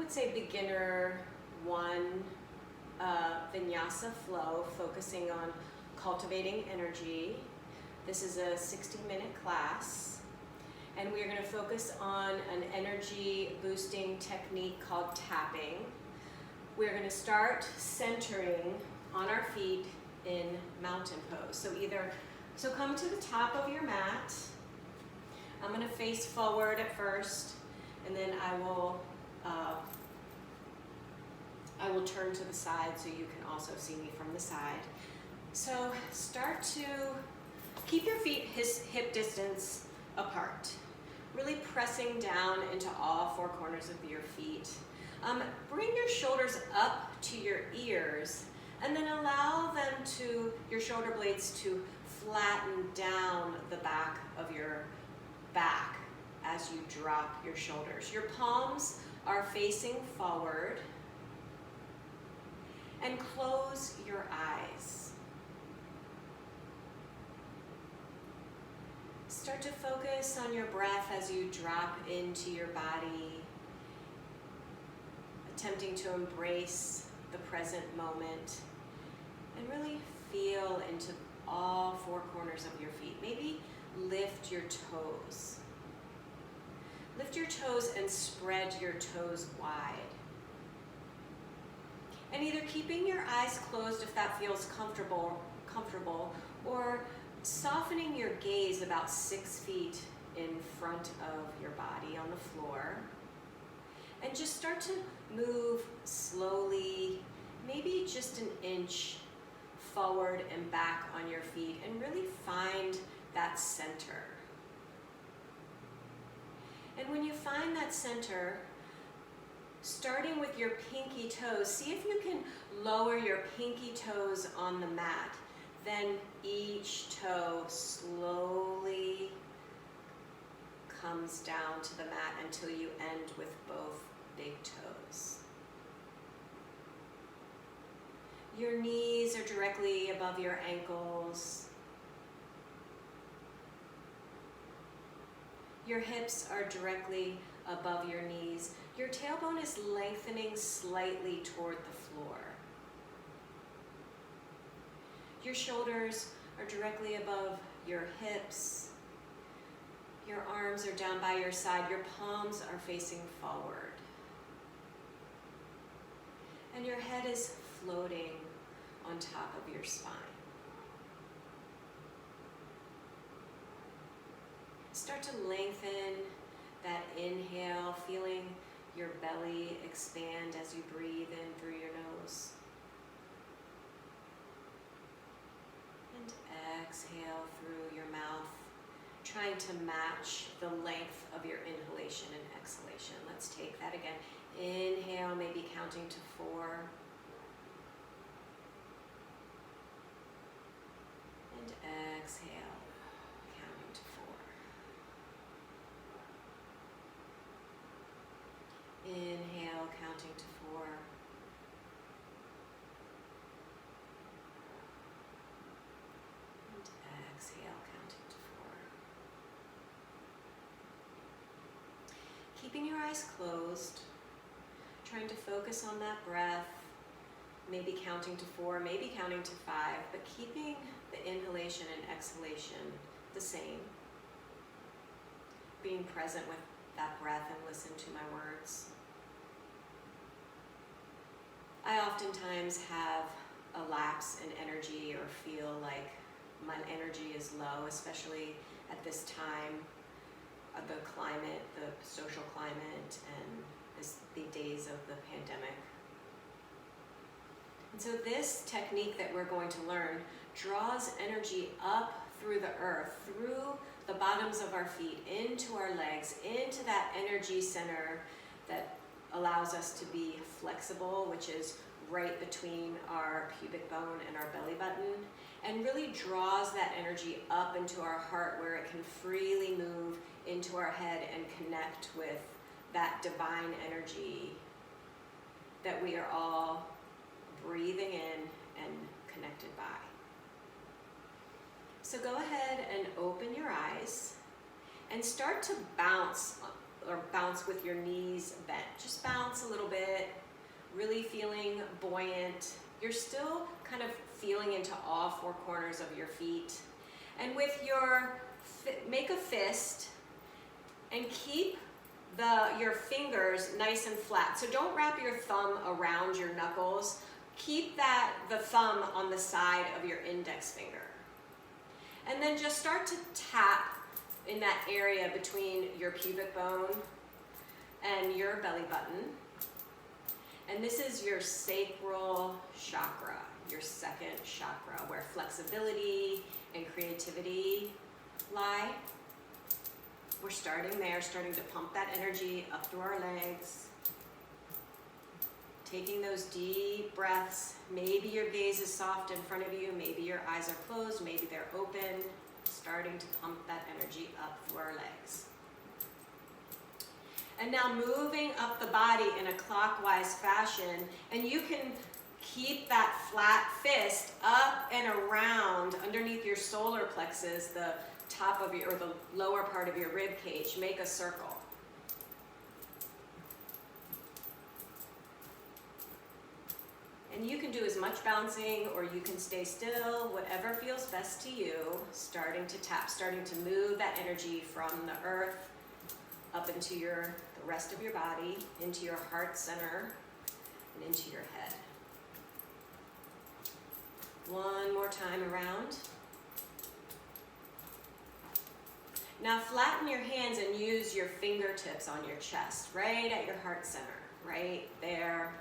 would say beginner one vinyasa flow, focusing on cultivating energy. This is a 60-minute class, and we are going to focus on an energy boosting technique called tapping. We're going to start centering on our feet in mountain pose. So come to the top of your mat. I'm going to face forward at first, and then I will turn to the side so you can also see me from the side. So start to keep your feet hip distance apart, really pressing down into all four corners of your feet. Bring your shoulders up to your ears, and then allow your shoulder blades to flatten down the back of your back as you drop your shoulders. Your palms are facing forward, and close your eyes. Start to focus on your breath as you drop into your body, attempting to embrace the present moment, and really feel into all four corners of your feet. Maybe lift your toes. Lift your toes and spread your toes wide. And either keeping your eyes closed if that feels comfortable, or softening your gaze about 6 feet in front of your body on the floor. And just start to move slowly, maybe just an inch forward and back on your feet, and really find that center. And when you find that center, starting with your pinky toes, see if you can lower your pinky toes on the mat. Then each toe slowly comes down to the mat until you end with both big toes. Your knees are directly above your ankles. Your hips are directly above your knees. Your tailbone is lengthening slightly toward the floor. Your shoulders are directly above your hips. Your arms are down by your side. Your palms are facing forward. And your head is floating on top of your spine. Start to lengthen that inhale, feeling your belly expand as you breathe in through your nose. And exhale through your mouth, trying to match the length of your inhalation and exhalation. Let's take that again. Inhale, maybe counting to 4. And exhale, counting to 4. Inhale, counting to 4. And exhale, counting to 4. Keeping your eyes closed, trying to focus on that breath, maybe counting to 4, maybe counting to 5, but keeping the inhalation and exhalation the same. Being present with that breath and listen to my words. I oftentimes have a lapse in energy or feel like my energy is low, especially at this time of the climate, the social climate, and the days of the pandemic. And so this technique that we're going to learn draws energy up through the earth, through the bottoms of our feet, into our legs, into that energy center that allows us to be flexible, which is right between our pubic bone and our belly button, and really draws that energy up into our heart where it can freely move into our head and connect with that divine energy that we are all breathing in and connected by. So go ahead and open your eyes and start to bounce or bounce with your knees bent. Just bounce a little bit, really feeling buoyant. You're still kind of feeling into all four corners of your feet. And with make a fist and keep your fingers nice and flat. So don't wrap your thumb around your knuckles. Keep the thumb on the side of your index finger. And then just start to tap in that area between your pubic bone and your belly button. And this is your sacral chakra, your second chakra, where flexibility and creativity lie. We're starting there, starting to pump that energy up through our legs. Taking those deep breaths. Maybe your gaze is soft in front of you, maybe your eyes are closed, maybe they're open. Starting to pump that energy up through our legs. And now moving up the body in a clockwise fashion, and you can keep that flat fist up and around underneath your solar plexus, the top of or the lower part of your rib cage. Make a circle. And you can do as much bouncing or you can stay still, whatever feels best to you. Starting to tap, starting to move that energy from the earth up into the rest of your body, into your heart center, and into your head. One more time around. Now flatten your hands and use your fingertips on your chest, right at your heart center, right there.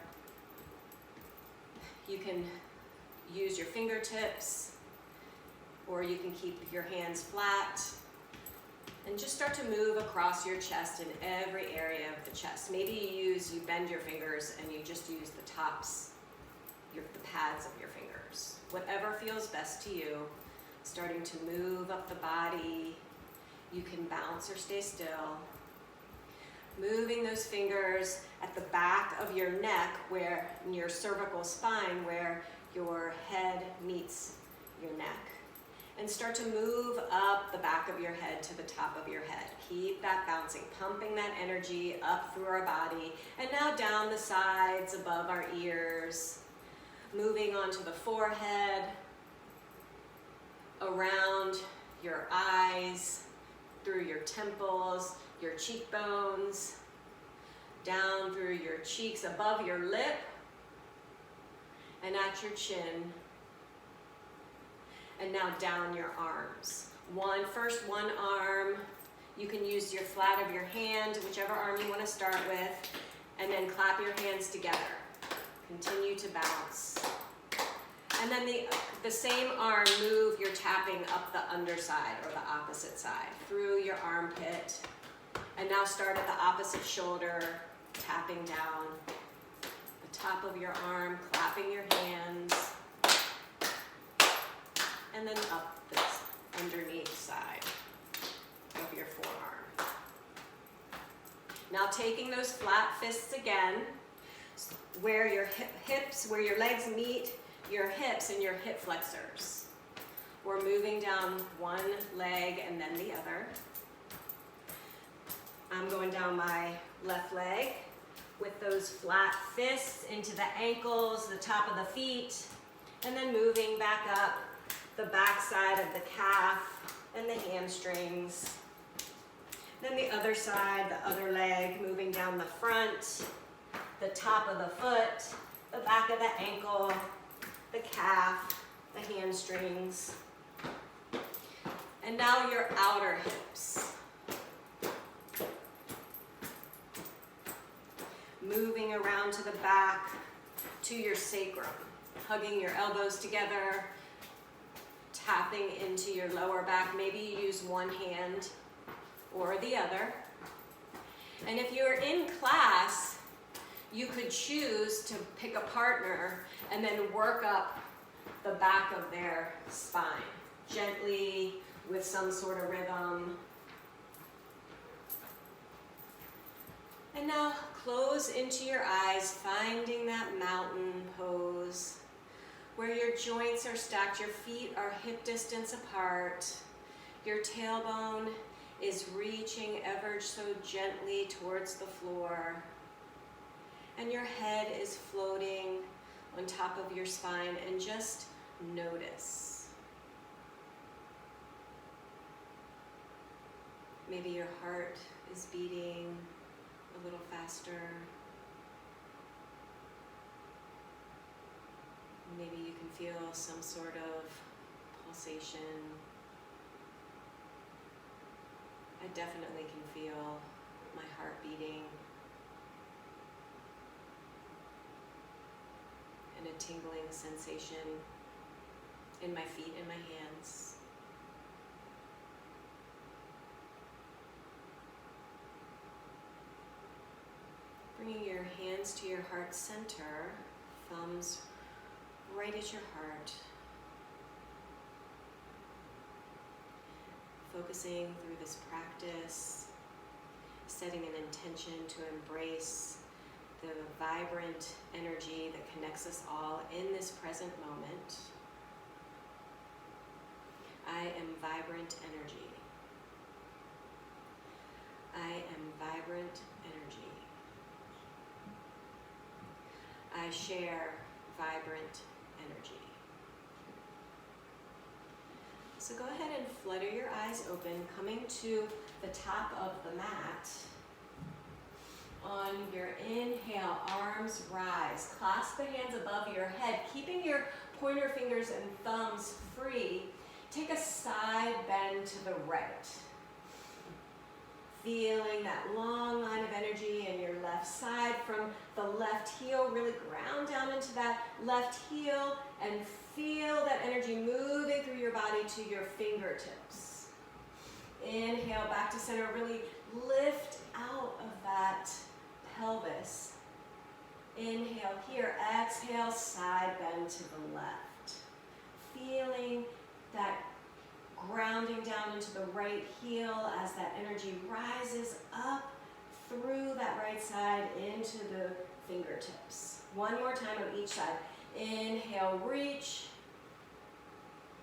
You can use your fingertips, or you can keep your hands flat, and just start to move across your chest in every area of the chest. Maybe you bend your fingers and you just use the tops, the pads of your fingers. Whatever feels best to you. Starting to move up the body. You can bounce or stay still. Moving those fingers at the back of your neck, where in your cervical spine, where your head meets your neck. And start to move up the back of your head to the top of your head. Keep that bouncing, pumping that energy up through our body. And now down the sides, above our ears. Moving onto the forehead, around your eyes, through your temples, your cheekbones, down through your cheeks, above your lip, and at your chin, and now down your arms. First one arm, you can use your flat of your hand, whichever arm you want to start with, and then clap your hands together. Continue to bounce. And then the same arm, move your tapping up the underside or the opposite side through your armpit. And now start at the opposite shoulder, tapping down the top of your arm, clapping your hands, and then up this underneath side of your forearm. Now taking those flat fists again, where your where your legs meet your hips and your hip flexors. We're moving down one leg and then the other. I'm going down my left leg with those flat fists into the ankles, the top of the feet, and then moving back up the back side of the calf and the hamstrings. Then the other side, the other leg, moving down the front, the top of the foot, the back of the ankle, the calf, the hamstrings. And now your outer hips. Moving around to the back, to your sacrum. Hugging your elbows together, tapping into your lower back. Maybe you use one hand or the other. And if you're in class, you could choose to pick a partner and then work up the back of their spine, gently, with some sort of rhythm. And now close into your eyes, finding that mountain pose where your joints are stacked, your feet are hip distance apart, your tailbone is reaching ever so gently towards the floor. And your head is floating on top of your spine, and just notice. Maybe your heart is beating a little faster. Maybe you can feel some sort of pulsation. I definitely can feel my heart beating and a tingling sensation in my feet and my hands. Bringing your hands to your heart center, thumbs right at your heart. Focusing through this practice, setting an intention to embrace the vibrant energy that connects us all in this present moment. I am vibrant energy. I am vibrant energy. I share vibrant energy. So go ahead and flutter your eyes open, coming to the top of the mat. On your inhale, arms rise. Clasp the hands above your head, keeping your pointer fingers and thumbs free. Take a side bend to the right. Feeling that long line of energy in your left side from the left heel. Really ground down into that left heel and feel that energy moving through your body to your fingertips. Inhale back to center. Really lift out of that pelvis. Inhale here. Exhale, side bend to the left. Feeling that grounding down into the right heel as that energy rises up through that right side into the fingertips. One more time on each side. Inhale, reach.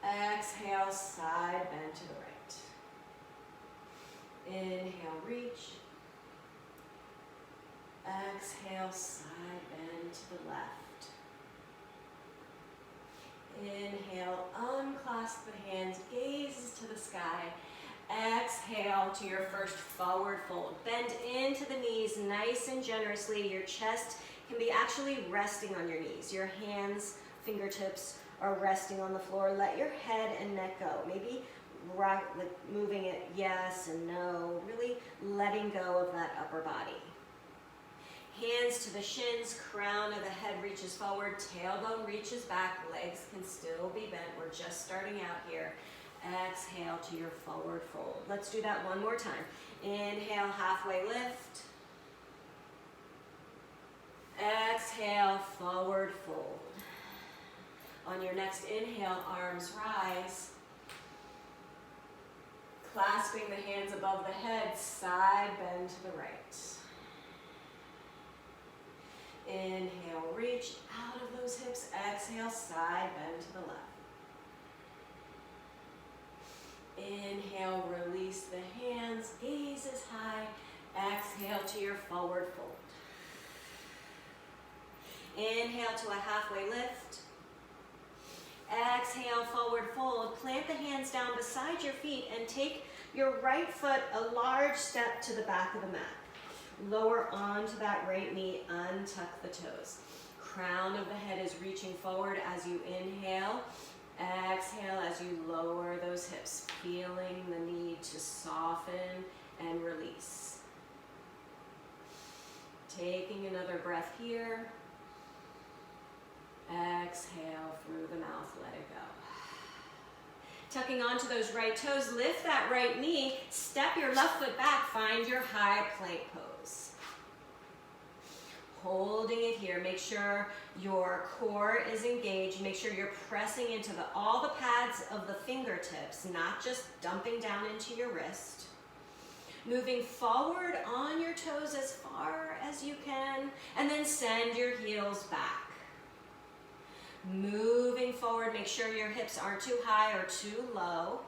Exhale, side bend to the right. Inhale, reach. Exhale, side bend to the left. Inhale, unclasp the hands, gazes to the sky. Exhale to your first forward fold. Bend into the knees nice and generously. Your chest can be actually resting on your knees. Your hands, fingertips are resting on the floor. Let your head and neck go. Maybe rock, like moving it yes and no. Really letting go of that upper body. Hands to the shins, crown of the head reaches forward, tailbone reaches back, legs can still be bent. We're just starting out here. Exhale to your forward fold. Let's do that one more time. Inhale, halfway lift. Exhale, forward fold. On your next inhale, arms rise. Clasping the hands above the head, side bend to the right. Inhale, reach out of those hips. Exhale, side bend to the left. Inhale, release the hands, gaze is high. Exhale to your forward fold. Inhale to a halfway lift. Exhale, forward fold. Plant the hands down beside your feet and take your right foot a large step to the back of the mat. Lower onto that right knee, untuck the toes. Crown of the head is reaching forward as you inhale. Exhale as you lower those hips, feeling the need to soften and release. Taking another breath here. Exhale through the mouth, let it go. Tucking onto those right toes, lift that right knee, step your left foot back, find your high plank pose. Holding it here, make sure your core is engaged, make sure you're pressing into all the pads of the fingertips, not just dumping down into your wrist. Moving forward on your toes as far as you can, and then send your heels back. Moving forward, make sure your hips aren't too high or too low.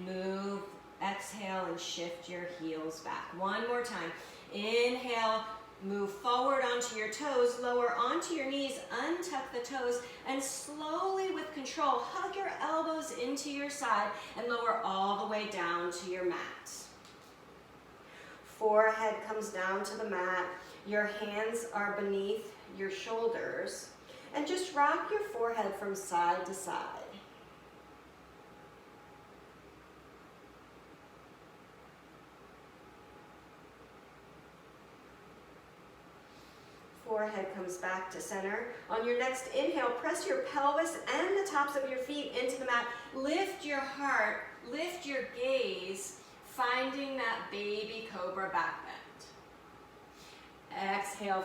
Move Exhale and shift your heels back. One more time. Inhale, move forward onto your toes, lower onto your knees, untuck the toes, and slowly with control, hug your elbows into your side and lower all the way down to your mat. Forehead comes down to the mat. Your hands are beneath your shoulders. And just rock your forehead from side to side. Forehead comes back to center. On your next inhale, press your pelvis and the tops of your feet into the mat. Lift your heart, lift your gaze, finding that baby cobra back bend. Exhale,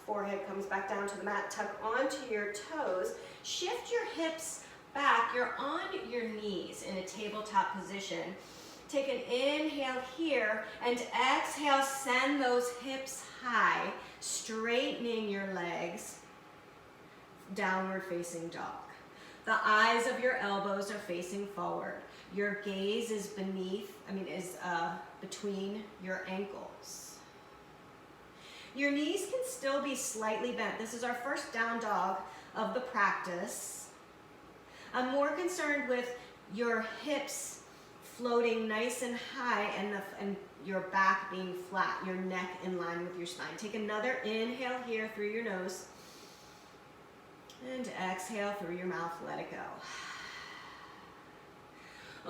forehead comes back down to the mat. Tuck onto your toes. Shift your hips back. You're on your knees in a tabletop position. Take an inhale here and exhale, send those hips high, straightening your legs, downward facing dog. The eyes of your elbows are facing forward. Your gaze is between your ankles. Your knees can still be slightly bent. This is our first down dog of the practice. I'm more concerned with your hips floating nice and high and your back being flat, your neck in line with your spine. Take another inhale here through your nose and exhale through your mouth, let it go.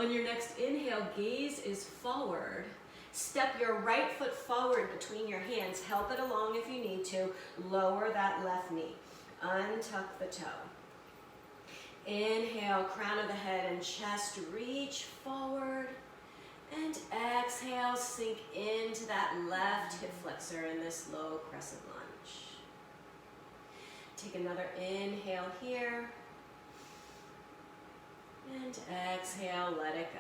On your next inhale, gaze is forward. Step your right foot forward between your hands. Help it along if you need to. Lower that left knee. Untuck the toe. Inhale, crown of the head and chest, reach forward. And exhale, sink into that left hip flexor in this low crescent lunge. Take another inhale here. And exhale, let it go.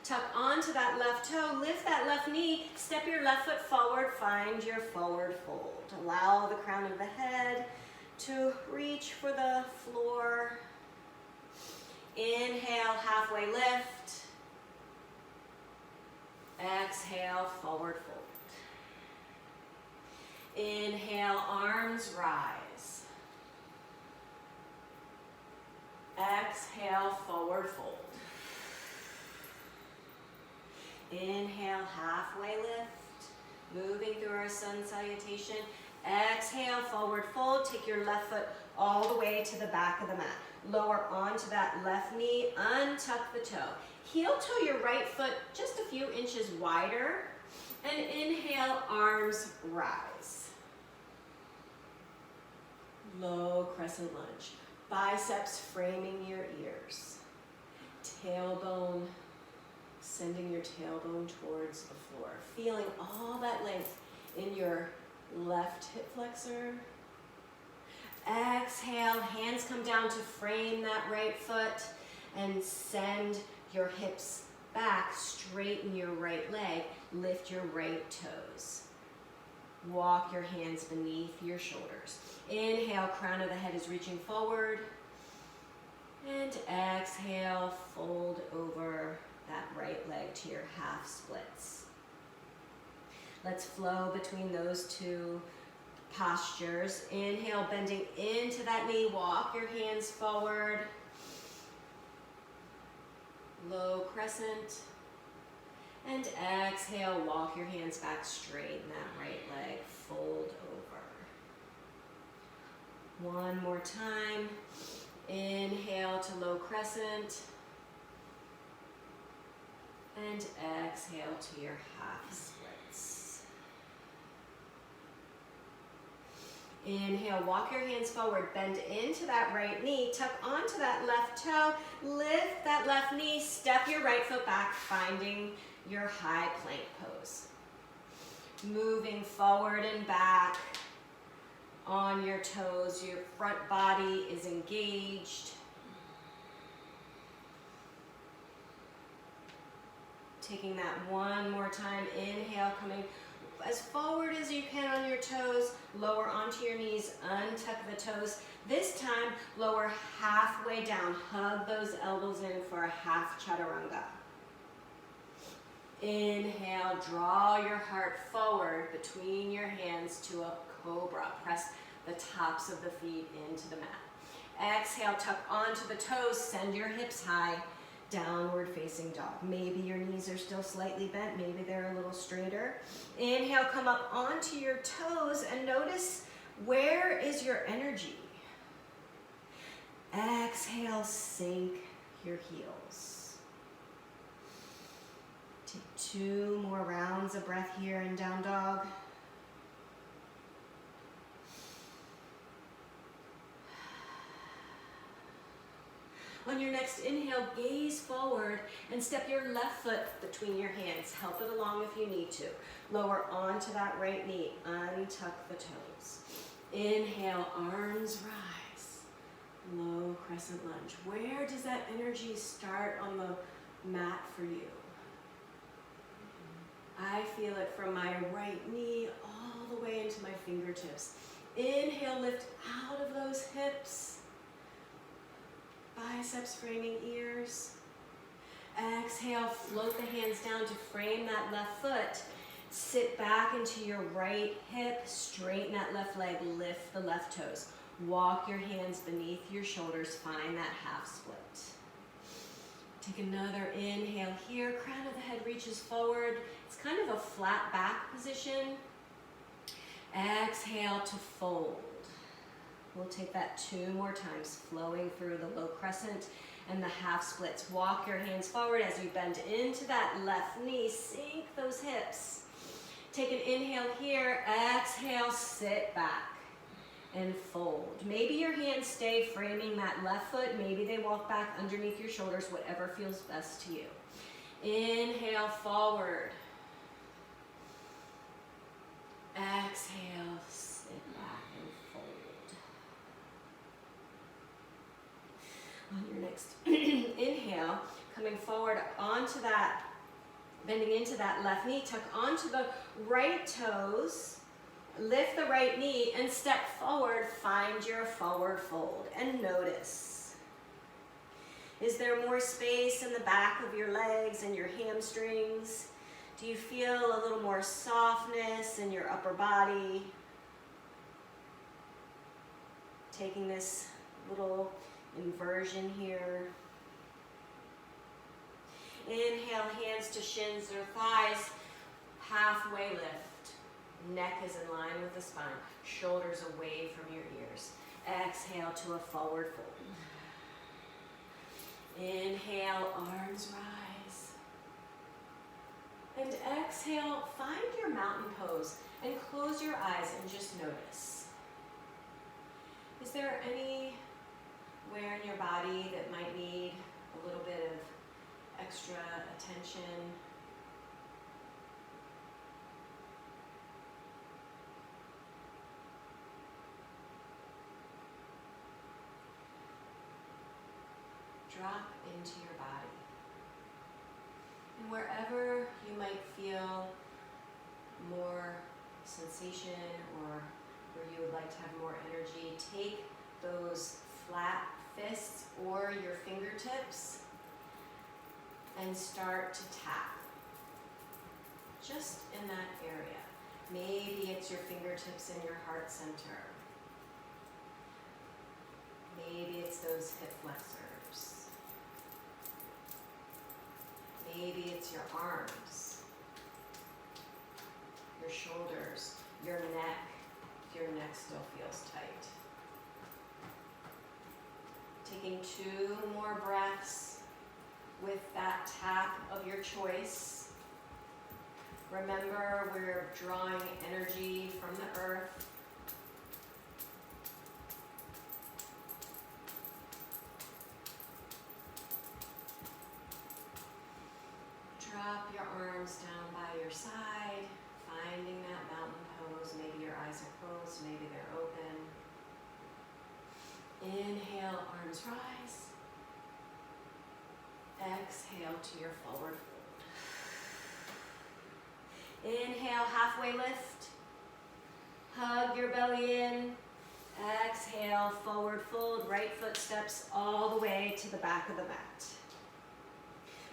Tuck onto that left toe, lift that left knee, step your left foot forward, find your forward fold. Allow the crown of the head to reach for the floor. Inhale, halfway lift. Exhale, forward fold. Inhale, arms rise. Exhale, forward fold. Inhale, halfway lift, moving through our sun salutation. Exhale, forward fold. Take your left foot all the way to the back of the mat. Lower onto that left knee, untuck the toe. Heel toe your right foot just a few inches wider. And inhale, arms rise. Low crescent lunge. Biceps framing your ears. Tailbone, sending your tailbone towards the floor. Feeling all that length in your left hip flexor. Exhale, hands come down to frame that right foot and send your hips back, straighten your right leg, lift your right toes. Walk your hands beneath your shoulders. Inhale, crown of the head is reaching forward. And exhale, fold over that right leg to your half splits. Let's flow between those two postures. Inhale, bending into that knee, walk your hands forward. Low crescent. And exhale, walk your hands back, straighten that right leg, fold over. One more time. Inhale to low crescent. And exhale to your half splits. Inhale, walk your hands forward, bend into that right knee, tuck onto that left toe, lift that left knee, step your right foot back, finding your high plank pose. Moving forward and back on your toes, your front body is engaged. Taking that one more time, inhale, coming as forward as you can on your toes, lower onto your knees, untuck the toes. This time, lower halfway down. Hug those elbows in for a half chaturanga. Inhale, draw your heart forward between your hands to a cobra. Press the tops of the feet into the mat. Exhale, tuck onto the toes, send your hips high, downward facing dog. Maybe your knees are still slightly bent, maybe they're a little straighter. Inhale, come up onto your toes and notice, where is your energy? Exhale, sink your heels. Take 2 more rounds of breath here in down dog. On your next inhale, gaze forward and step your left foot between your hands. Help it along if you need to. Lower onto that right knee. Untuck the toes. Inhale, arms rise. Low crescent lunge. Where does that energy start on the mat for you? I feel it from my right knee all the way into my fingertips. Inhale, lift out of those hips. Biceps framing ears. Exhale, float the hands down to frame that left foot. Sit back into your right hip, straighten that left leg, lift the left toes. Walk your hands beneath your shoulders, find that half split. Take another inhale here, crown of the head reaches forward. It's kind of a flat back position. Exhale to fold. We'll take that 2 more times, flowing through the low crescent and the half splits. Walk your hands forward as you bend into that left knee. Sink those hips. Take an inhale here. Exhale, sit back and fold. Maybe your hands stay framing that left foot. Maybe they walk back underneath your shoulders, whatever feels best to you. Inhale, forward. Exhale, sit back and fold. On your next inhale, coming forward onto that, bending into that left knee, tuck onto the right toes, lift the right knee and step forward, find your forward fold and notice. Is there more space in the back of your legs and your hamstrings? Do you feel a little more softness in your upper body? Taking this little inversion here. Inhale, hands to shins or thighs, halfway lift. Neck is in line with the spine, shoulders away from your ears. Exhale to a forward fold. Inhale, arms rise. And exhale, find your mountain pose and close your eyes and just notice. Is there anywhere in your body that might need a little bit of extra attention? Drop into your body. And wherever you might feel more sensation or where you would like to have more energy, take those flat fists or your fingertips and start to tap just in that area. Maybe it's your fingertips in your heart center. Maybe it's those hip flexors. Maybe it's your arms, your shoulders, your neck, if your neck still feels tight. Taking 2 more breaths with that tap of your choice. Remember, we're drawing energy from the earth. Drop your arms down by your side, finding that mountain pose. Maybe your eyes are closed, maybe they're open. Inhale, arms rise. Exhale to your forward fold. Inhale, halfway lift. Hug your belly in. Exhale, forward fold. Right foot steps all the way to the back of the mat.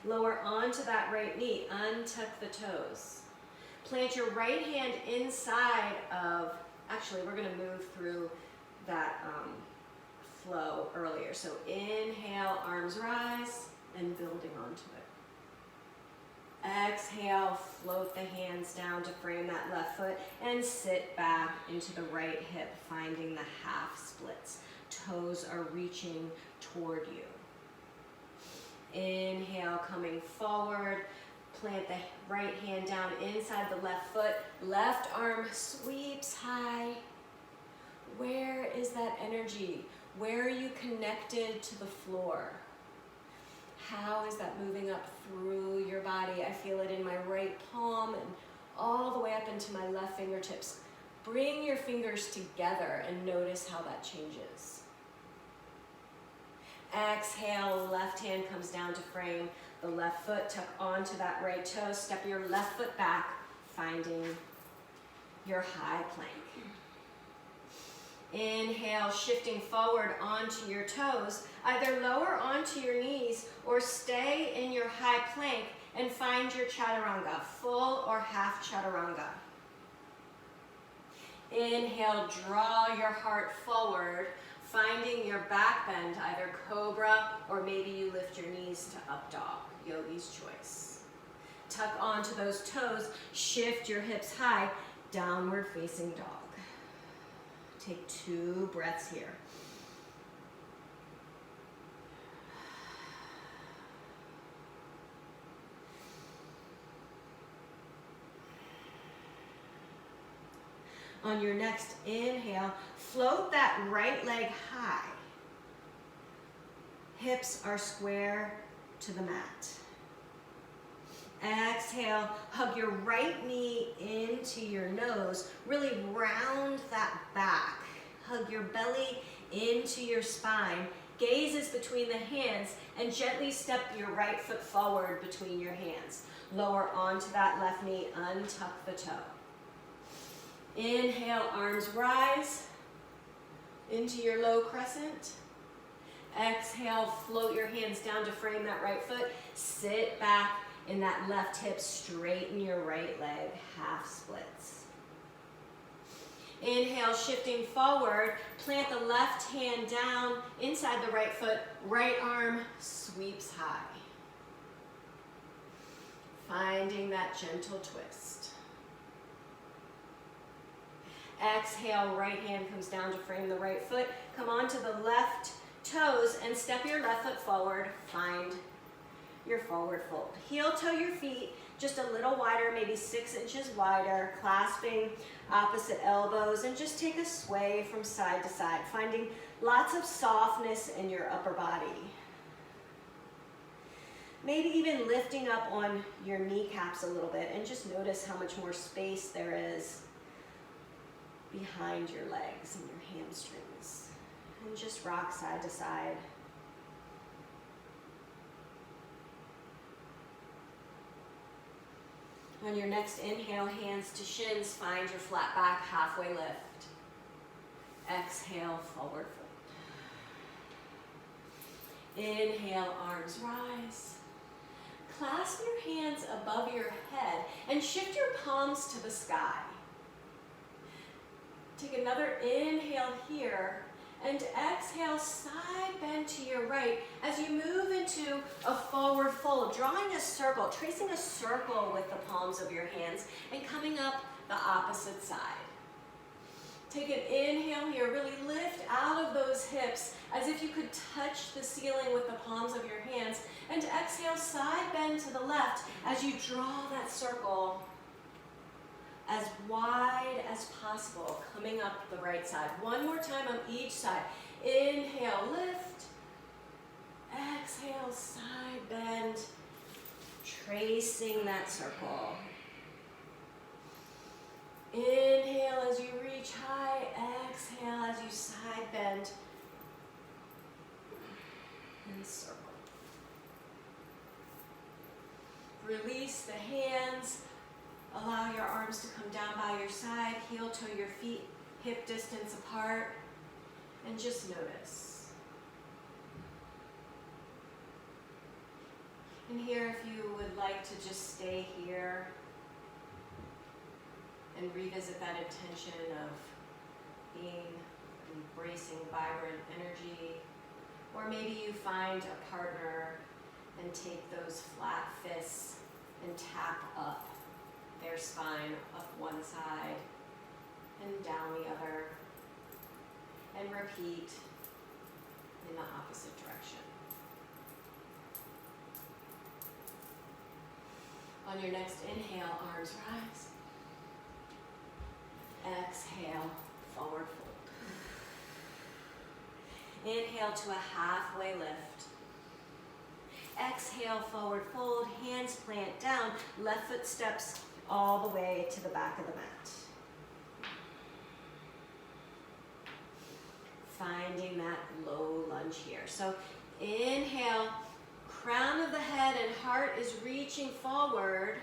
Lower onto that right knee. Untuck the toes. Plant your right hand inside of, actually we're going to move through that flow earlier. So inhale, arms rise, and building onto it. Exhale, float the hands down to frame that left foot and sit back into the right hip, finding the half splits. Toes are reaching toward you. Inhale, coming forward. Plant the right hand down inside the left foot. Left arm sweeps high. Where is that energy? Where are you connected to the floor? How is that moving up through your body? I feel it in my right palm and all the way up into my left fingertips. Bring your fingers together and notice how that changes. Exhale, left hand comes down to frame the left foot. Tuck onto that right toe. Step your left foot back, finding your high plank. Inhale, shifting forward onto your toes. Either lower onto your knees or stay in your high plank and find your chaturanga, full or half chaturanga. Inhale, draw your heart forward, finding your back bend, either cobra or maybe you lift your knees to up dog, yogi's choice. Tuck onto those toes, shift your hips high, downward facing dog. Take 2 breaths here. On your next inhale, float that right leg high. Hips are square to the mat. Exhale, hug your right knee into your nose. Really round that back. Hug your belly into your spine. Gaze is between the hands and gently step your right foot forward between your hands. Lower onto that left knee, untuck the toe. Inhale, arms rise into your low crescent. Exhale, float your hands down to frame that right foot. Sit back in that left hip, straighten your right leg, half splits. Inhale, shifting forward, plant the left hand down inside the right foot, right arm sweeps high. Finding that gentle twist. Exhale, right hand comes down to frame the right foot. Come onto the left toes and step your left foot forward. Find your forward fold. Heel toe your feet just a little wider, maybe 6 inches wider, clasping opposite elbows, and just take a sway from side to side, finding lots of softness in your upper body. Maybe even lifting up on your kneecaps a little bit and just notice how much more space there is behind your legs and your hamstrings. And just rock side to side. On your next inhale, hands to shins, find your flat back, halfway lift. Exhale, forward fold. Inhale, arms rise. Clasp your hands above your head and shift your palms to the sky. Take another inhale here and exhale, side bend to your right as you move into a forward fold, drawing a circle, tracing a circle with the palms of your hands and coming up the opposite side. Take an inhale here, really lift out of those hips as if you could touch the ceiling with the palms of your hands, and exhale, side bend to the left as you draw that circle as wide as possible, coming up the right side. One more time on each side. Inhale, lift. Exhale, side bend, tracing that circle. Inhale as you reach high. Exhale as you side bend and circle. Release the hands. Allow your arms to come down by your side, heel toe your feet hip distance apart, and just notice. And here, if you would like to just stay here and revisit that intention of being embracing vibrant energy, or maybe you find a partner and take those flat fists and tap up their spine up one side and down the other, and repeat in the opposite direction. On your next inhale, arms rise. Exhale, forward fold. Inhale to a halfway lift. Exhale, forward fold, hands plant down, left foot steps all the way to the back of the mat. Finding that low lunge here. So inhale, crown of the head and heart is reaching forward.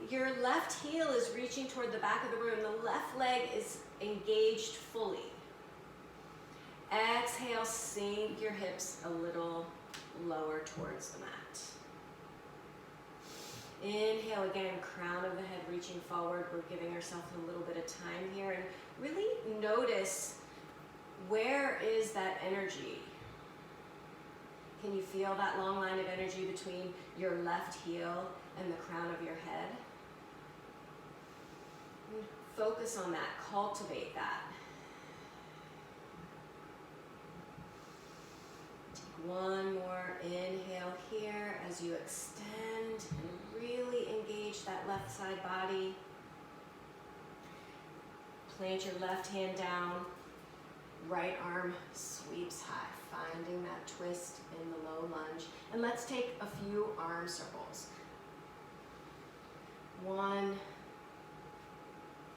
Your left heel is reaching toward the back of the room. The left leg is engaged fully. Exhale, sink your hips a little lower towards the mat. Inhale again, crown of the head reaching forward. We're giving ourselves a little bit of time here, and really notice, where is that energy? Can you feel that long line of energy between your left heel and the crown of your head? Focus on that, cultivate that. Take one more inhale here as you extend and really engage that left side body. Plant your left hand down, right arm sweeps high, finding that twist in the low lunge. And let's take a few arm circles. 1,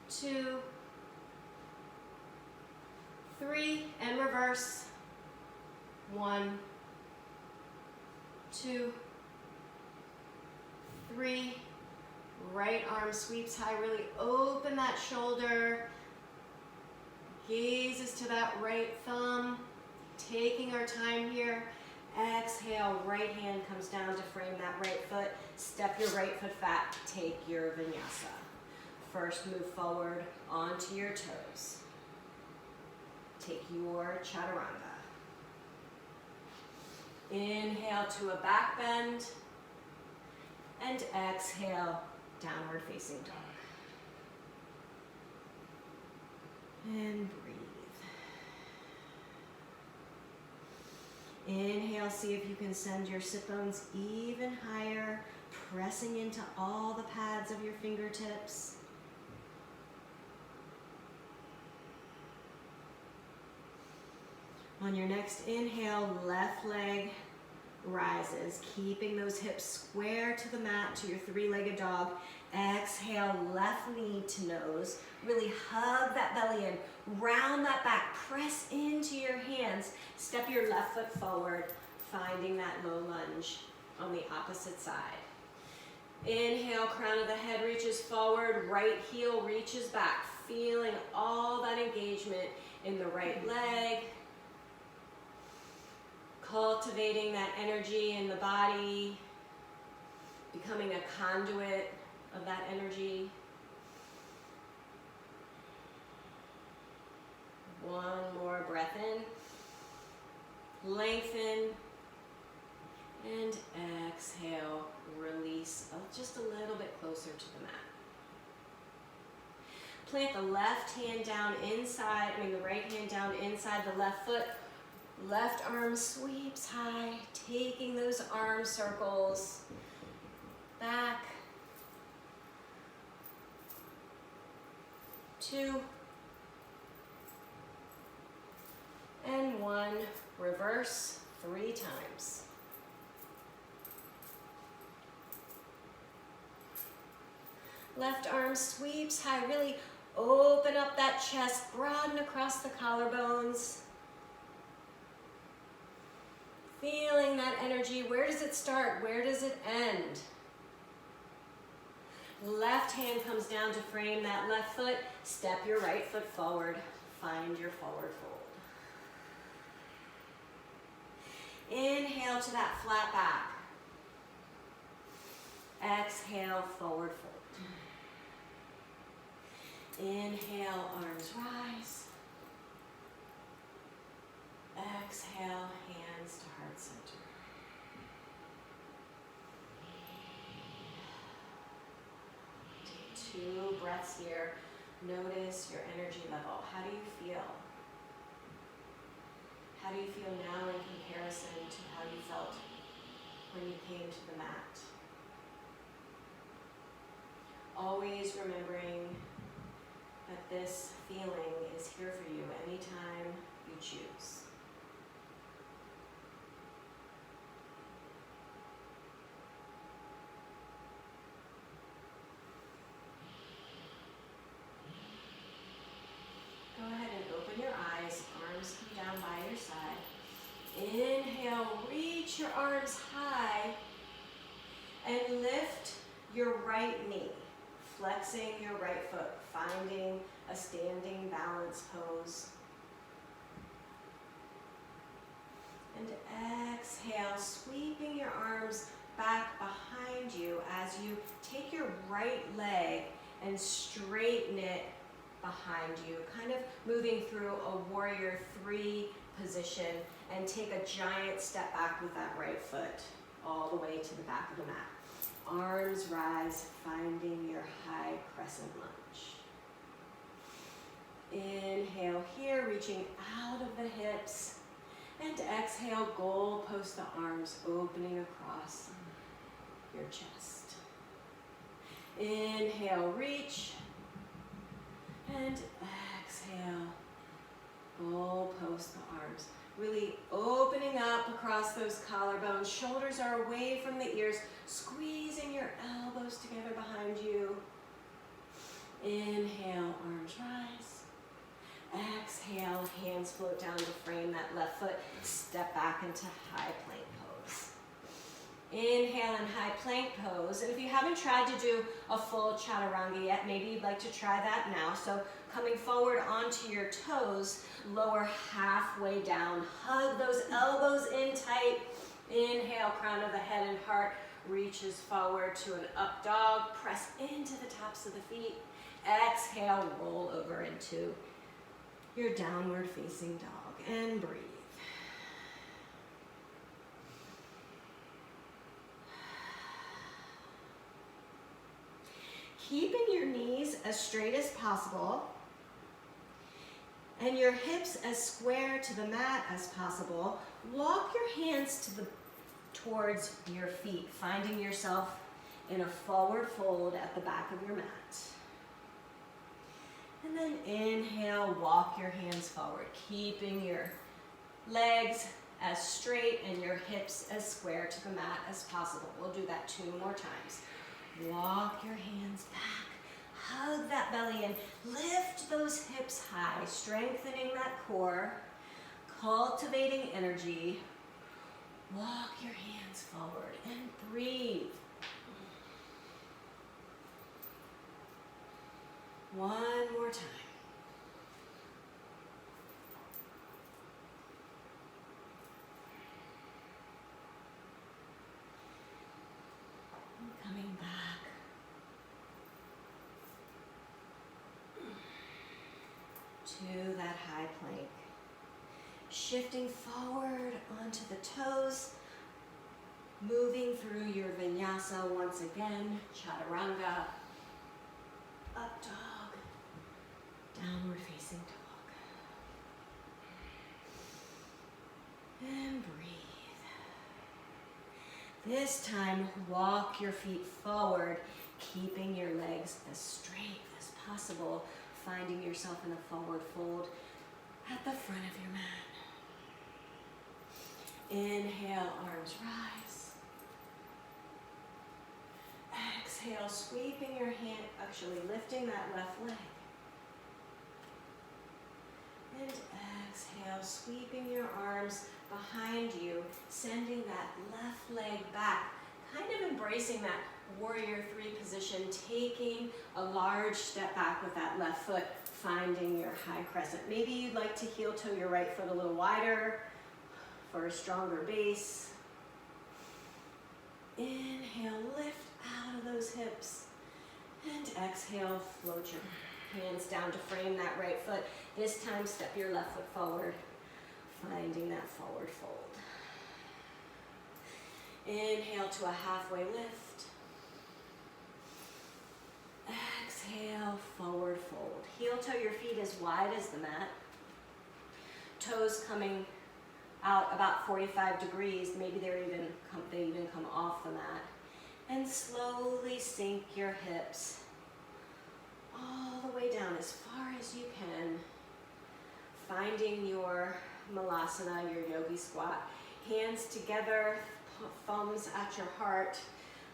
2, 3, and reverse. 1, 2, 3. Right arm sweeps high, really open that shoulder. Gazes to that right thumb. Taking our time here. Exhale, right hand comes down to frame that right foot. Step your right foot back, take your vinyasa. First, move forward onto your toes. Take your chaturanga. Inhale to a back bend, and exhale, downward facing dog. And breathe. Inhale, see if you can send your sit bones even higher, pressing into all the pads of your fingertips. On your next inhale, left leg rises, keeping those hips square to the mat, to your three-legged dog. Exhale, left knee to nose. Really hug that belly in, round that back, press into your hands. Step your left foot forward, finding that low lunge on the opposite side. Inhale, crown of the head reaches forward, right heel reaches back, feeling all that engagement in the right leg. Cultivating that energy in the body, becoming a conduit of that energy. One more breath in, lengthen, and exhale, release just a little bit closer to the mat. Plant the left hand down inside, the right hand down inside the left foot. Left arm sweeps high, taking those arm circles back. 2 and 1. Reverse 3 times. Left arm sweeps high, really open up that chest, broaden across the collarbones. Feeling that energy. Where does it start? Where does it end? Left hand comes down to frame that left foot. Step your right foot forward. Find your forward fold. Inhale to that flat back. Exhale, forward fold. Inhale, arms rise. Exhale, hands to heart center. Take 2 breaths here. Notice your energy level. How do you feel? How do you feel now in comparison to how you felt when you came to the mat? Always remembering that this feeling is here for you anytime you choose. Go ahead and open your eyes, arms come down by your side. Inhale, reach your arms high and lift your right knee, flexing your right foot, finding a standing balance pose. And exhale, sweeping your arms back behind you as you take your right leg and straighten it behind you, kind of moving through a warrior 3 position, and take a giant step back with that right foot all the way to the back of the mat. Arms rise, finding your high crescent lunge. Inhale here, reaching out of the hips, and exhale, goalpost the arms, opening across your chest. Inhale, reach. And exhale, goalpost the arms. Really opening up across those collarbones. Shoulders are away from the ears. Squeezing your elbows together behind you. Inhale, arms rise. Exhale, hands float down to frame that left foot. Step back into high plank pose. Inhale in high plank pose. And if you haven't tried to do a full chaturanga yet, maybe you'd like to try that now. So coming forward onto your toes, lower halfway down. Hug those elbows in tight. Inhale, crown of the head and heart reaches forward to an up dog. Press into the tops of the feet. Exhale, roll over into your downward facing dog and breathe. Keeping your knees as straight as possible and your hips as square to the mat as possible, walk your hands towards your feet, finding yourself in a forward fold at the back of your mat. And then inhale, walk your hands forward, keeping your legs as straight and your hips as square to the mat as possible. We'll do that 2 more times. Walk your hands back, hug that belly in, lift those hips high, strengthening that core, cultivating energy. Walk your hands forward and breathe. 1 more time. And coming back. To that high plank. Shifting forward onto the toes. Moving through your vinyasa once again. Chaturanga. Up dog. Downward facing dog. And breathe. This time, walk your feet forward, keeping your legs as straight as possible, finding yourself in a forward fold at the front of your mat. Inhale, arms rise. Exhale, sweeping your hand, actually lifting that left leg. And exhale, sweeping your arms behind you, sending that left leg back, kind of embracing that warrior three position, taking a large step back with that left foot, finding your high crescent. Maybe you'd like to heel toe your right foot a little wider for a stronger base. Inhale, lift out of those hips. And exhale, float your hands down to frame that right foot. This time, step your left foot forward, finding that forward fold. Inhale to a halfway lift. Exhale, forward fold. Heel toe your feet as wide as the mat. Toes coming out about 45 degrees. Maybe they even come off the mat. And slowly sink your hips all the way down as far as you can. Finding your malasana, your yogi squat. Hands together, thumbs at your heart.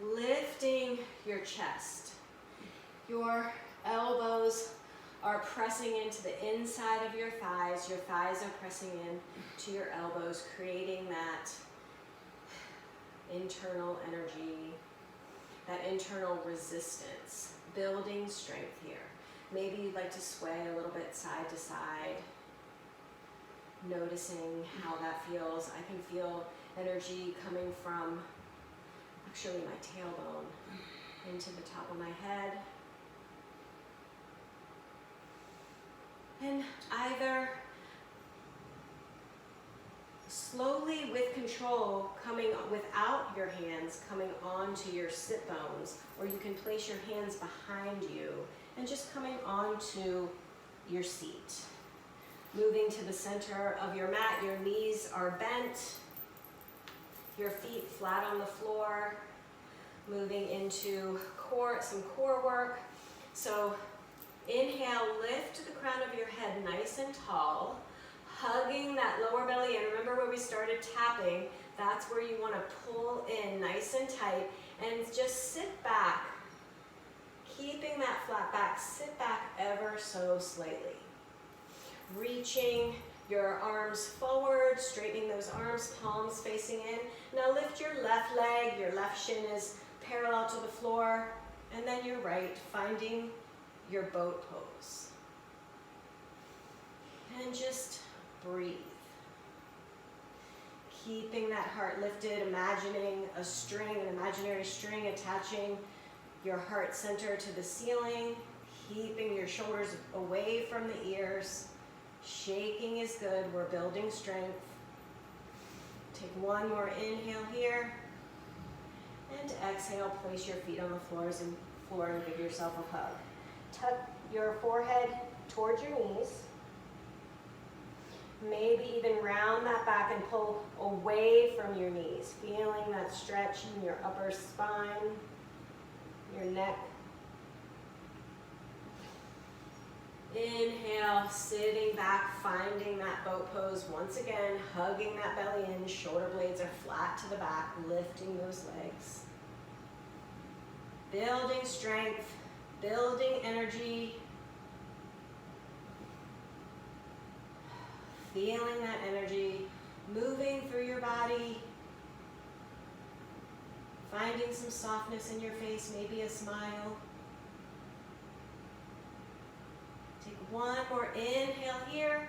Lifting your chest. Your elbows are pressing into the inside of your thighs. Your thighs are pressing in to your elbows, creating that internal energy, that internal resistance, building strength here. Maybe you'd like to sway a little bit side to side, noticing how that feels. I can feel energy coming from actually my tailbone into the top of my head. And either slowly with control, coming without your hands, coming onto your sit bones, or you can place your hands behind you and just coming onto your seat. Moving to the center of your mat, your knees are bent, your feet flat on the floor, moving into some core work. So inhale, lift the crown of your head nice and tall, hugging that lower belly in. Remember where we started tapping? That's where you want to pull in nice and tight and just sit back. Keeping that flat back, sit back ever so slightly. Reaching your arms forward, straightening those arms, palms facing in. Now lift your left leg, your left shin is parallel to the floor, and then your right, finding your boat pose. And just breathe. Keeping that heart lifted, imagining a string, an imaginary string attaching your heart center to the ceiling, keeping your shoulders away from the ears. Shaking is good, we're building strength. Take one more inhale here. And exhale, place your feet on the floor and give yourself a hug. Tuck your forehead towards your knees. Maybe even round that back and pull away from your knees, feeling that stretch in your upper spine, your neck. Inhale, sitting back, finding that boat pose. Once again, hugging that belly in, shoulder blades are flat to the back, lifting those legs. Building strength, building energy. Feeling that energy moving through your body. Finding some softness in your face, maybe a smile. Take one more inhale here.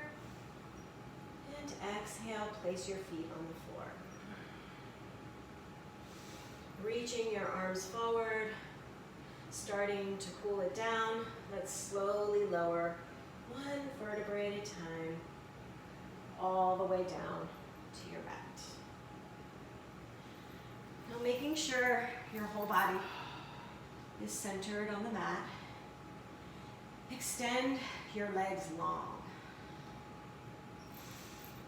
And exhale, place your feet on the floor. Reaching your arms forward. Starting to cool it down. Let's slowly lower one vertebrae at a time, all the way down to your mat. Now making sure your whole body is centered on the mat. Extend your legs long.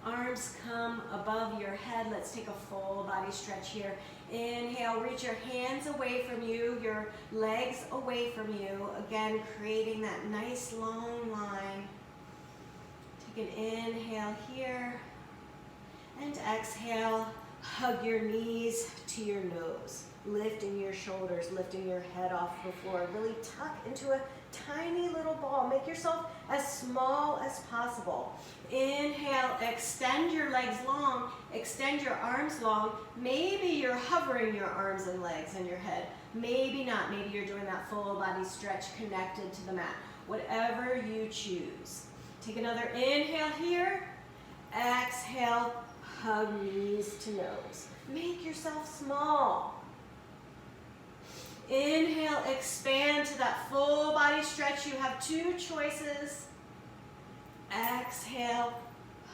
Arms come above your head. Let's take a full body stretch here. Inhale, reach your hands away from you, your legs away from you. Again, creating that nice long line. Take an inhale here. And exhale, hug your knees to your nose. Lifting your shoulders, lifting your head off the floor. Really tuck into a tiny little ball. Make yourself as small as possible. Inhale, extend your legs long, extend your arms long. Maybe you're hovering your arms and legs and your head. maybe not. Maybe you're doing that full body stretch connected to the mat. Whatever you choose. Take another inhale here. Exhale, hug knees to nose. Make yourself small. Inhale, expand to that full body stretch. You have two choices. Exhale,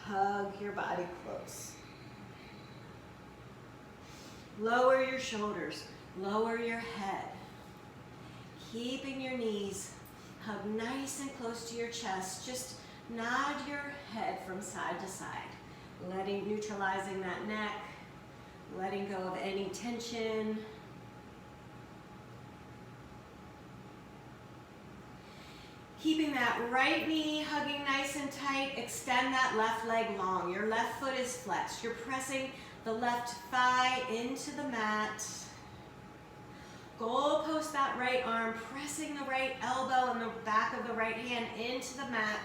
hug your body close. Lower your shoulders, lower your head. Keeping your knees hug nice and close to your chest. Just nod your head from side to side, neutralizing that neck, letting go of any tension. Keeping that right knee hugging nice and tight, extend that left leg long. Your left foot is flexed. You're pressing the left thigh into the mat. Goalpost that right arm, pressing the right elbow and the back of the right hand into the mat.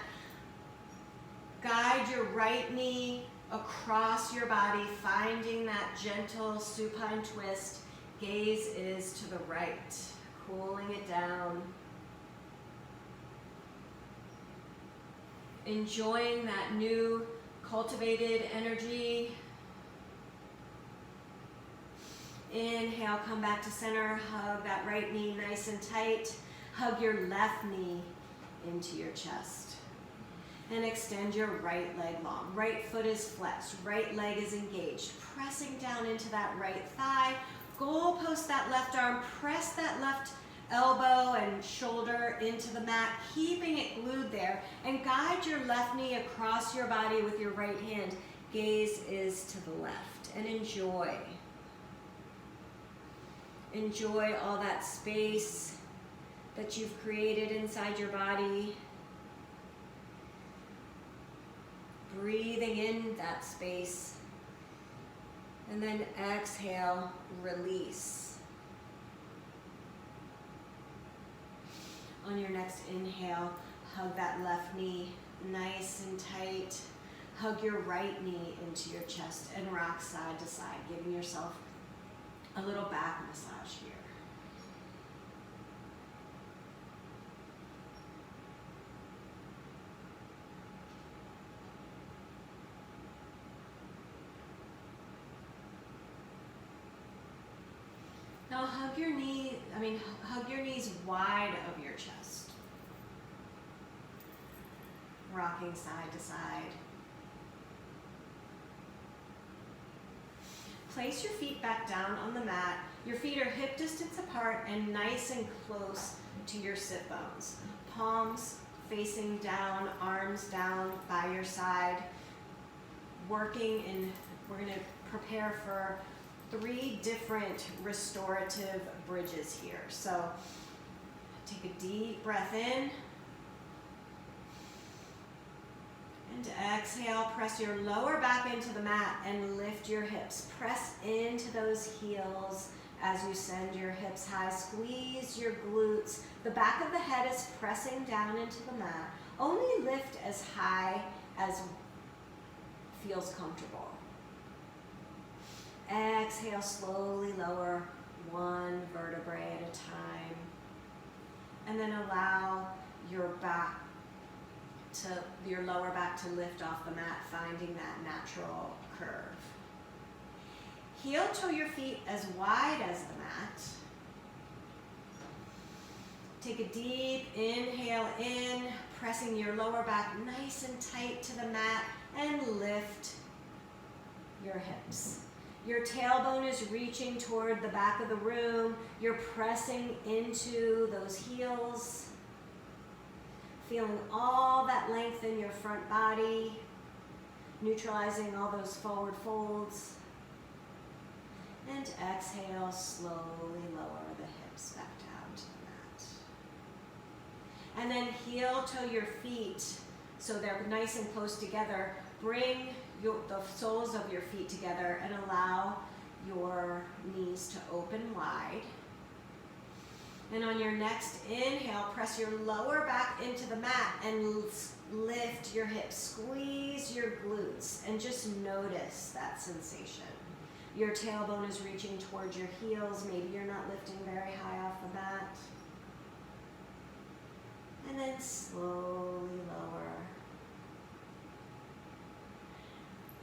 Guide your right knee across your body, finding that gentle supine twist. Gaze is to the right, cooling it down. Enjoying that new cultivated energy. Inhale, come back to center. Hug that right knee nice and tight. Hug your left knee into your chest. And extend your right leg long. Right foot is flexed. Right leg is engaged. Pressing down into that right thigh. Goalpost that left arm. Press that left elbow and shoulder into the mat, keeping it glued there, and guide your left knee across your body with your right hand. Gaze is to the left, and enjoy. Enjoy all that space that you've created inside your body. Breathing in that space, and then exhale, release. On your next inhale, hug that left knee nice and tight. Hug your right knee into your chest and rock side to side, giving yourself a little back massage here. Now hug your knees wide of your chest. Rocking side to side. Place your feet back down on the mat. Your feet are hip distance apart and nice and close to your sit bones. Palms facing down, arms down by your side. We're going to prepare for 3 different restorative bridges here. So take a deep breath in. And exhale, press your lower back into the mat and lift your hips. Press into those heels as you send your hips high. Squeeze your glutes. The back of the head is pressing down into the mat. Only lift as high as feels comfortable. Exhale, slowly lower 1 vertebrae at a time. And then allow your lower back to lift off the mat, finding that natural curve. Heel toe your feet as wide as the mat. Take a deep inhale in, pressing your lower back nice and tight to the mat, and lift your hips. Your tailbone is reaching toward the back of the room. You're pressing into those heels. Feeling all that length in your front body. Neutralizing all those forward folds. And exhale, slowly lower the hips back down to the mat. And then heel toe your feet so they're nice and close together. Bring the soles of your feet together and allow your knees to open wide. And on your next inhale, press your lower back into the mat and lift your hips. Squeeze your glutes and just notice that sensation. Your tailbone is reaching towards your heels. Maybe you're not lifting very high off the mat. And then slowly lower.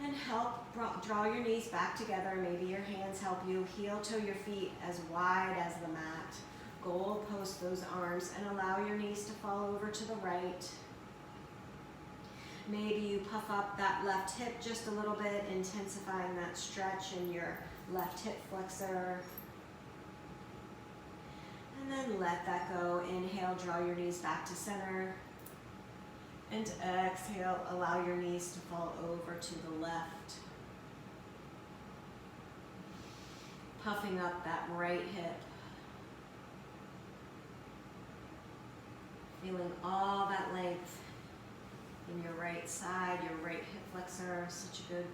And help draw your knees back together. Maybe your hands help you. Heel toe your feet as wide as the mat. Goal post those arms and allow your knees to fall over to the right. Maybe you puff up that left hip just a little bit, intensifying that stretch in your left hip flexor. And then let that go. Inhale, draw your knees back to center. And exhale, allow your knees to fall over to the left. Puffing up that right hip. Feeling all that length in your right side, your right hip flexor. Such a good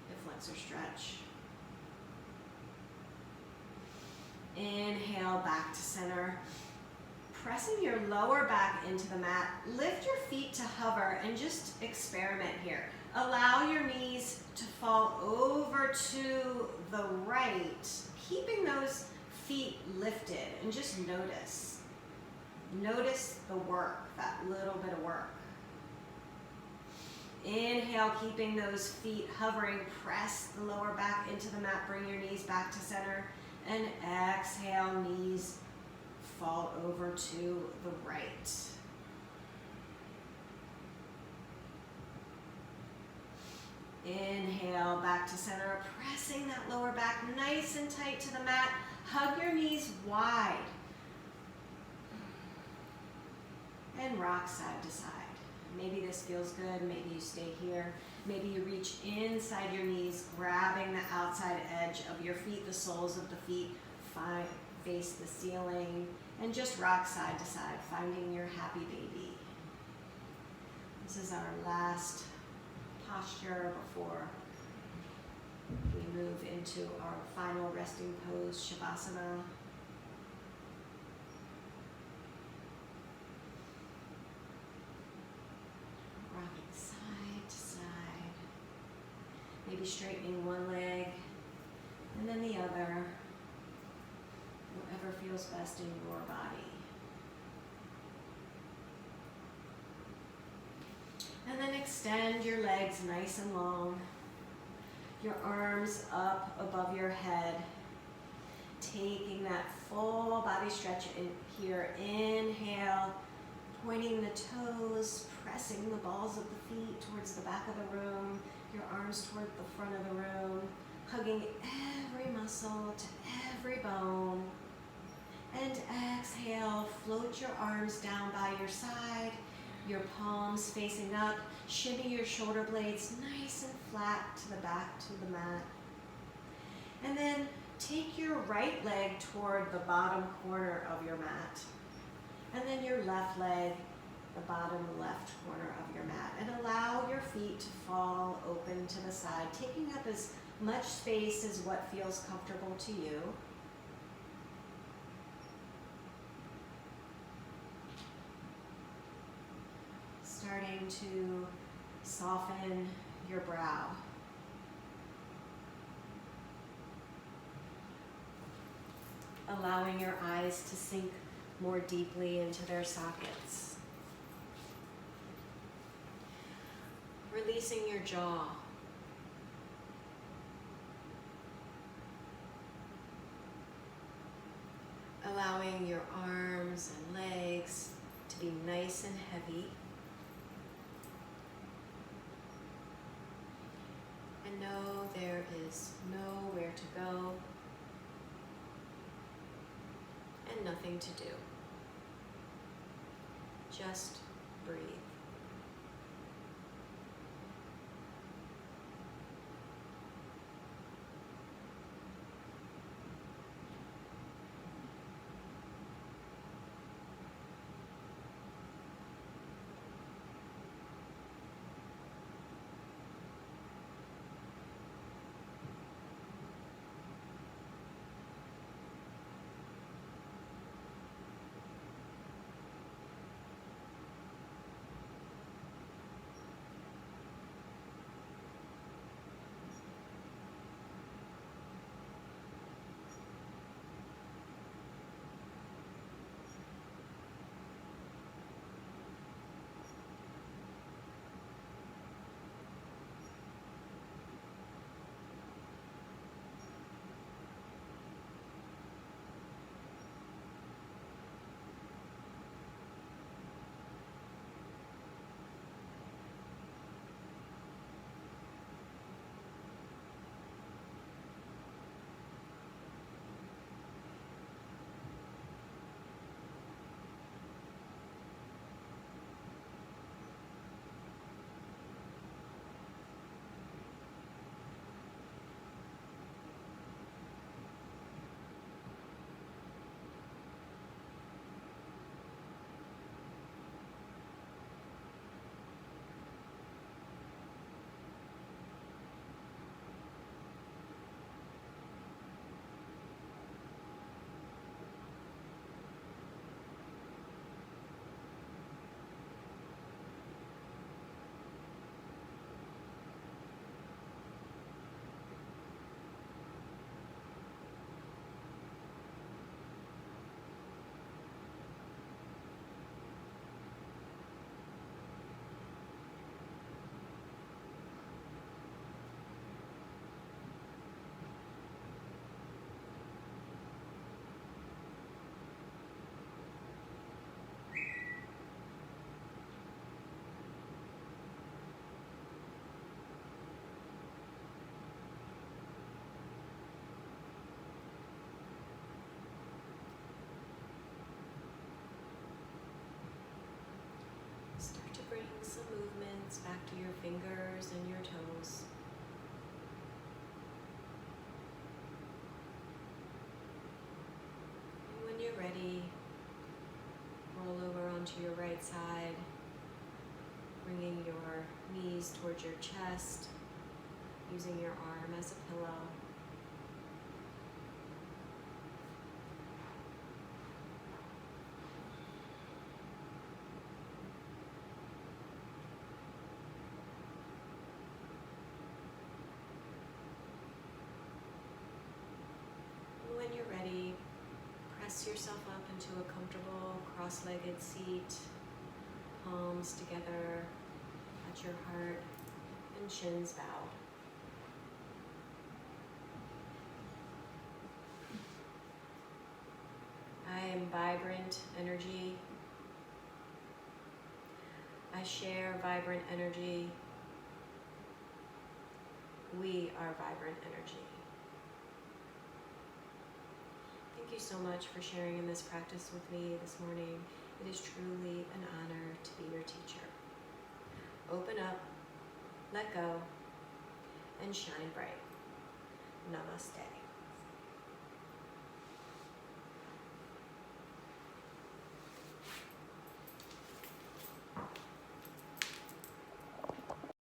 hip flexor stretch. Inhale, back to center. Pressing your lower back into the mat, lift your feet to hover and just experiment here. Allow your knees to fall over to the right, keeping those feet lifted, and just notice. Notice the work, that little bit of work. Inhale, keeping those feet hovering, press the lower back into the mat, bring your knees back to center, and exhale, knees fall over to the right. Inhale, back to center, pressing that lower back nice and tight to the mat. Hug your knees wide. And rock side to side. Maybe this feels good, maybe you stay here. Maybe you reach inside your knees, grabbing the outside edge of your feet, the soles of the feet, face the ceiling, and just rock side to side, finding your happy baby. This is our last posture before we move into our final resting pose, Shavasana. Rocking side to side. Maybe straightening one leg and then the other. Whatever feels best in your body. And then extend your legs nice and long. Your arms up above your head. Taking that full body stretch in here. Inhale, pointing the toes, pressing the balls of the feet towards the back of the room. Your arms toward the front of the room. Hugging every muscle to every bone. And exhale, float your arms down by your side, your palms facing up. Shimmy your shoulder blades nice and flat to the back to the mat. And then take your right leg toward the bottom corner of your mat. And then your left leg, the bottom left corner of your mat. And allow your feet to fall open to the side, taking up as much space as what feels comfortable to you. Starting to soften your brow. Allowing your eyes to sink more deeply into their sockets. Releasing your jaw. Allowing your arms and legs to be nice and heavy. And know there is nowhere to go and nothing to do. Just breathe. back to your fingers and your toes. And when you're ready, roll over onto your right side, bringing your knees towards your chest, using your arm as a pillow. When you're ready, press yourself up into a comfortable cross-legged seat, palms together at your heart and shins bowed. I am vibrant energy. I share vibrant energy. We are vibrant energy. Thank you so much for sharing in this practice with me this morning. It is truly an honor to be your teacher. Open up, let go, and shine bright. Namaste.